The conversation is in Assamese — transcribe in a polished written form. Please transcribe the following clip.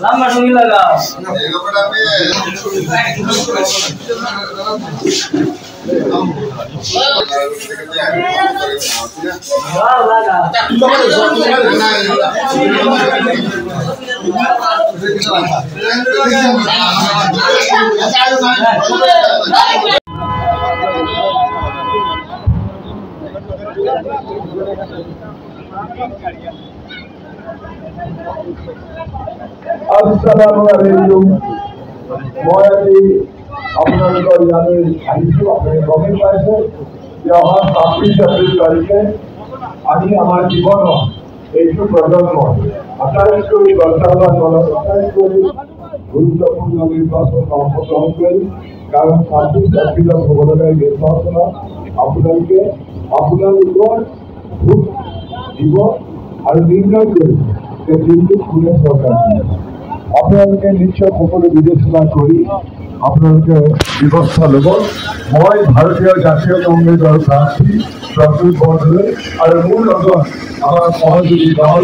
lama sungi lagaw Assalamualaikum. Moi আজি আপোনালোকৰ ইয়ালৈ আহিছোঁ। আপুনি গমেই পাইছে যে অহা ২৬ এপ্ৰিল তাৰিখে আমি আমাৰ জীৱনৰ এইটো প্ৰজন্ম আটাইতকৈ দৰকাৰ আটাইতকৈ গুৰুত্বপূৰ্ণ নিৰ্বাচন অংশগ্ৰহণ কৰি কাৰণ ২৬ এপ্ৰিলত হ'বলগীয়া নিৰ্বাচনত আপোনালোকে আপোনালোকৰ ভোট দিব আৰু নিৰ্ণয় কৰিব যে দিল্লীত কোনে চৰকাৰ আপোনালোকে নিশ্চয় সকলো বিবেচনা কৰি আপোনালোকে ব্যৱস্থা ল'ব। মই ভাৰতীয় জাতীয় কংগ্ৰেছৰ প্ৰাৰ্থী প্ৰফুল্ল বৰদলৈ আৰু মোৰ লগত আমাৰ সহযোগী দল